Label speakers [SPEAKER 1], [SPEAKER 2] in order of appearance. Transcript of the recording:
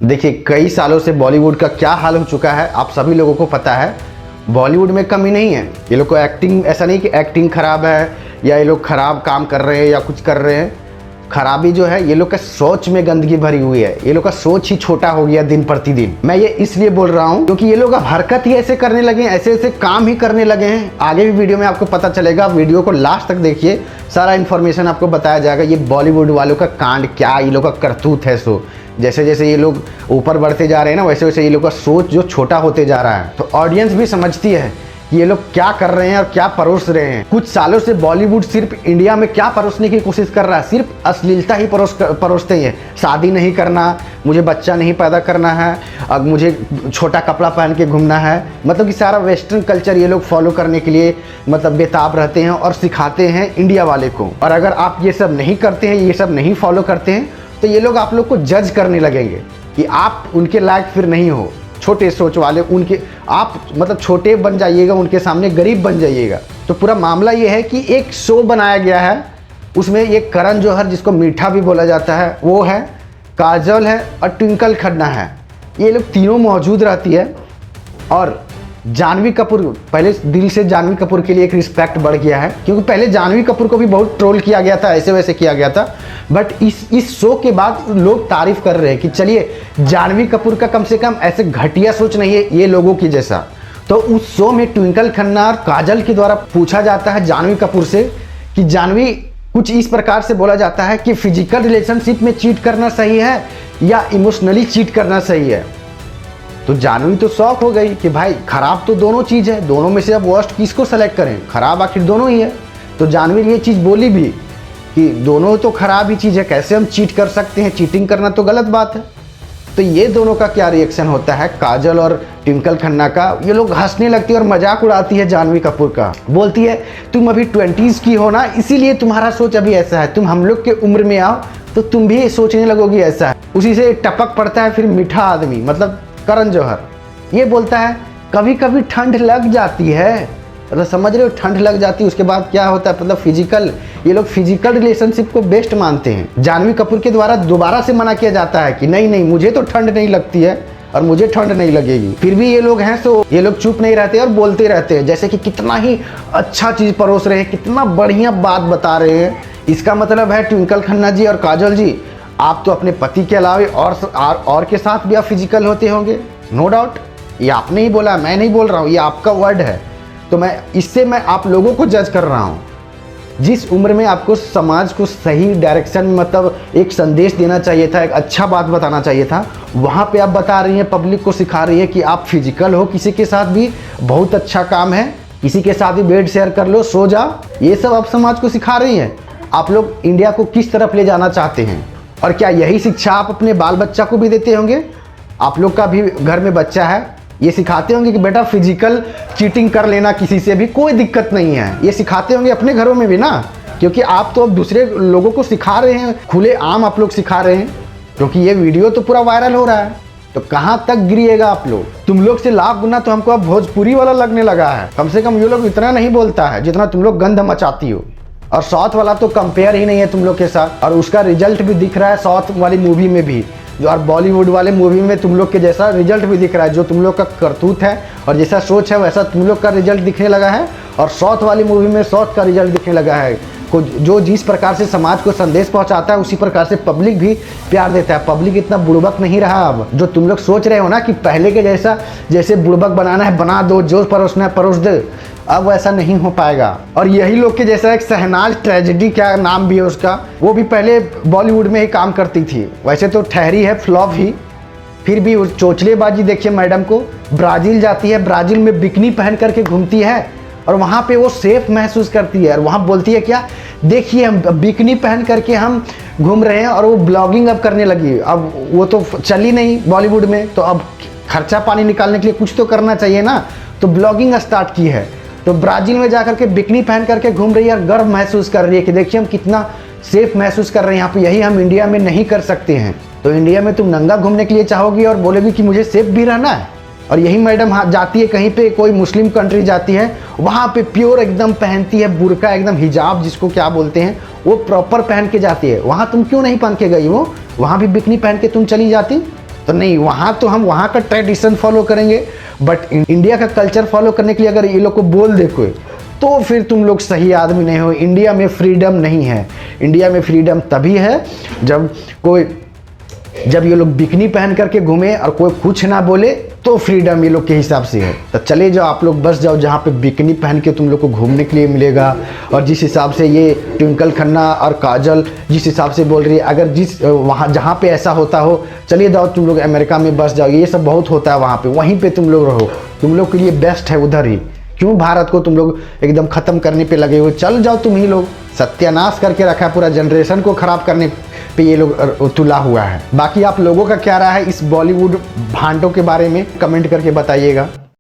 [SPEAKER 1] देखिए, कई सालों से बॉलीवुड का क्या हाल हो चुका है आप सभी लोगों को पता है। बॉलीवुड में कमी नहीं है। ये लोग को एक्टिंग, ऐसा नहीं कि एक्टिंग खराब है या ये लोग खराब काम कर रहे हैं या कुछ कर रहे हैं। खराबी जो है, ये लोग का सोच में गंदगी भरी हुई है। ये लोग का सोच ही छोटा हो गया दिन प्रतिदिन। मैं ये इसलिए बोल रहा हूँ क्योंकि ये लोग अब हरकत ही ऐसे करने लगे हैं, ऐसे ऐसे काम ही करने लगे हैं। आगे भी वीडियो में आपको पता चलेगा, वीडियो को लास्ट तक देखिए, सारा इन्फॉर्मेशन आपको बताया जाएगा। ये बॉलीवुड वालों का कांड क्या, ये लोग का करतूत है। सो जैसे जैसे ये लोग ऊपर बढ़ते जा रहे हैं ना, वैसे वैसे ये लोग का सोच जो छोटा होते जा रहा है। तो ऑडियंस भी समझती है कि ये लोग क्या कर रहे हैं और क्या परोस रहे हैं। कुछ सालों से बॉलीवुड सिर्फ इंडिया में क्या परोसने की कोशिश कर रहा है, सिर्फ अश्लीलता ही परोसते हैं। शादी नहीं करना, मुझे बच्चा नहीं पैदा करना है, अब मुझे छोटा कपड़ा पहन के घूमना है। मतलब कि सारा वेस्टर्न कल्चर ये लोग फॉलो करने के लिए मतलब बेताब रहते हैं और सिखाते हैं इंडिया वाले को। और अगर आप ये सब नहीं करते हैं, ये सब नहीं फॉलो करते हैं, तो ये लोग आप लोग को जज करने लगेंगे कि आप उनके लायक फिर नहीं हो। छोटे सोच वाले उनके आप मतलब छोटे बन जाइएगा, उनके सामने गरीब बन जाइएगा। तो पूरा मामला ये है कि एक शो बनाया गया है, उसमें एक करण जौहर, जिसको मीठा भी बोला जाता है, वो है, काजल है और ट्विंकल खन्ना है। ये लोग तीनों मौजूद रहती है। और जानवी कपूर, पहले दिल से जानवी कपूर के लिए एक रिस्पेक्ट बढ़ गया है, क्योंकि पहले जानवी कपूर को भी बहुत ट्रोल किया गया था, ऐसे वैसे किया गया था। बट इस शो के बाद लोग तारीफ कर रहे हैं कि चलिए, जानवी कपूर का कम से कम ऐसे घटिया सोच नहीं है ये लोगों की जैसा। तो उस शो में ट्विंकल खन्ना और काजल के द्वारा पूछा जाता है जानवी कपूर से कि जानवी, कुछ इस प्रकार से बोला जाता है कि फिजिकल रिलेशनशिप में चीट करना सही है या इमोशनली चीट करना सही है। तो जानवी तो शौक हो गई कि भाई खराब तो दोनों चीज़ है, दोनों में से अब वर्स्ट किसको सेलेक्ट करें, खराब आखिर दोनों ही है। तो जानवी ये चीज़ बोली भी कि दोनों तो खराब ही चीज़ है, कैसे हम चीट कर सकते हैं, चीटिंग करना तो गलत बात है। तो ये दोनों का क्या रिएक्शन होता है, काजल और ट्विंकल खन्ना का। ये लोग हंसने लगती है और मजाक उड़ाती है जानवी कपूर का। बोलती है तुम अभी 20s की हो ना, इसीलिए तुम्हारा सोच अभी ऐसा है, तुम हम लोग के उम्र में आओ तो तुम भी सोचने लगोगी ऐसा है। उसी से टपक पड़ता है फिर मीठा आदमी, मतलब करण जौहर। ये बोलता है कभी कभी ठंड लग जाती है, मतलब समझ रहे हो, ठंड लग जाती है। उसके बाद क्या होता है, मतलब फिजिकल, ये लोग फिजिकल रिलेशनशिप को बेस्ट मानते हैं। जानवी कपूर के द्वारा दोबारा से मना किया जाता है कि नहीं नहीं, मुझे तो ठंड नहीं लगती है और मुझे ठंड नहीं लगेगी। फिर भी ये लोग हैं तो ये लोग चुप नहीं रहते और बोलते रहते हैं, जैसे कि कितना ही अच्छा चीज़ परोस रहे हैं, कितना बढ़िया बात बता रहे हैं। इसका मतलब है ट्विंकल खन्ना जी और काजल जी, आप तो अपने पति के अलावे और के साथ भी आप फिजिकल होते होंगे, नो डाउट। ये आपने ही बोला, मैं नहीं बोल रहा हूँ, ये आपका वर्ड है। तो मैं आप लोगों को जज कर रहा हूँ। जिस उम्र में आपको समाज को सही डायरेक्शन, मतलब एक संदेश देना चाहिए था, एक अच्छा बात बताना चाहिए था, वहाँ पे आप बता रही हैं, पब्लिक को सिखा रही है कि आप फिजिकल हो किसी के साथ भी बहुत अच्छा काम है, किसी के साथ भी बेड शेयर कर लो, सो जाओ। ये सब आप समाज को सिखा रही हैं। आप लोग इंडिया को किस तरफ ले जाना चाहते हैं? और क्या यही शिक्षा आप अपने बाल बच्चा को भी देते होंगे? आप लोग का भी घर में बच्चा है, ये सिखाते होंगे कि बेटा फिजिकल चीटिंग कर लेना किसी से भी कोई दिक्कत नहीं है, ये सिखाते होंगे अपने घरों में भी ना। क्योंकि आप तो अब दूसरे लोगों को सिखा रहे हैं, खुले आम आप लोग सिखा रहे हैं, क्योंकि ये वीडियो तो पूरा वायरल हो रहा है। तो कहाँ तक गिरिएगा आप लोग? तुम लोग से लाख गुना तो हमको अब भोजपुरी वाला लगने लगा है। कम से कम ये लोग इतना नहीं बोलता है जितना तुम लोग गंध मचाती हो। और साउथ वाला तो कंपेयर ही नहीं है तुम लोग के साथ, और उसका रिजल्ट भी दिख रहा है साउथ वाली मूवी में भी, और बॉलीवुड वाले मूवी में तुम लोग के जैसा रिजल्ट भी दिख रहा है। जो तुम लोग का करतूत है और जैसा सोच है वैसा तुम लोग का रिजल्ट दिखने लगा है, और साउथ वाली मूवी में साउथ का रिजल्ट दिखने लगा है। जो जिस प्रकार से समाज को संदेश पहुंचाता है उसी प्रकार से पब्लिक भी प्यार देता है। पब्लिक इतना बुड़बक नहीं रहा अब। जो तुम लोग सोच रहे हो ना कि पहले के जैसा जैसे बुड़बक बनाना है बना दो, जो परोसना है परोस दे, अब वैसा नहीं हो पाएगा। और यही लोग के जैसा एक शहनाज ट्रेजेडी, क्या नाम भी है उसका, वो भी पहले बॉलीवुड में ही काम करती थी। वैसे तो ठहरी है फ्लॉप ही, फिर भी उस चोचलेबाजी देखिए मैडम को। ब्राज़ील जाती है, ब्राज़ील में बिकनी पहन करके घूमती है और वहाँ पे वो सेफ महसूस करती है। और वहाँ बोलती है क्या, देखिए हम बिकनी पहन करके हम घूम रहे हैं, और वो ब्लॉगिंग अब करने लगी। अब वो तो चली नहीं बॉलीवुड में, तो अब खर्चा पानी निकालने के लिए कुछ तो करना चाहिए ना, तो ब्लॉगिंग स्टार्ट की है। तो ब्राज़ील में जा करके बिकनी पहन करके घूम रही है और गर्व महसूस कर रही है कि देखिए हम कितना सेफ महसूस कर रहे हैं यहाँ पे, यही हम इंडिया में नहीं कर सकते हैं। तो इंडिया में तुम नंगा घूमने के लिए चाहोगी और बोलोगी कि मुझे सेफ भी रहना है। और यही मैडम जाती है कहीं पे, कोई मुस्लिम कंट्री जाती है, वहाँ पे प्योर एकदम पहनती है, बुर्का एकदम हिजाब जिसको क्या बोलते हैं, वो प्रॉपर पहन के जाती है। वहाँ तुम क्यों नहीं पहन के गई हो? वहाँ भी बिकनी पहन के तुम चली जाती। तो नहीं, वहाँ तो हम वहाँ का ट्रेडिशन फॉलो करेंगे, बट इंडिया का कल्चर फॉलो करने के लिए अगर ये लोग को बोल दे कोई, तो फिर तुम लोग सही आदमी नहीं हो। इंडिया में फ्रीडम नहीं है। इंडिया में फ्रीडम तभी है जब ये लोग बिकनी पहन करके घूमे और कोई कुछ ना बोले, तो फ्रीडम ये लोग के हिसाब से है। तो चले जाओ आप लोग, बस जाओ जहाँ पे बिकनी पहन के तुम लोग को घूमने के लिए मिलेगा। और जिस हिसाब से ये ट्विंकल खन्ना और काजल जिस हिसाब से बोल रही है, अगर वहाँ जहाँ पे ऐसा होता हो, चलिए जाओ तुम लोग अमेरिका में बस जाओ, ये सब बहुत होता है वहाँ पे, वहीं पे तुम लोग रहो, तुम लोग के लिए बेस्ट है उधर ही। क्यों भारत को तुम लोग एकदम ख़त्म करने पे लगे हुए? चल जाओ तुम ही लोग, सत्यानाश करके रखा है, पूरा जनरेशन को ख़राब करने पे ये लोग तुला हुआ है। बाकी आप लोगों का क्या राय है इस बॉलीवुड भांटों के बारे में, कमेंट करके बताइएगा।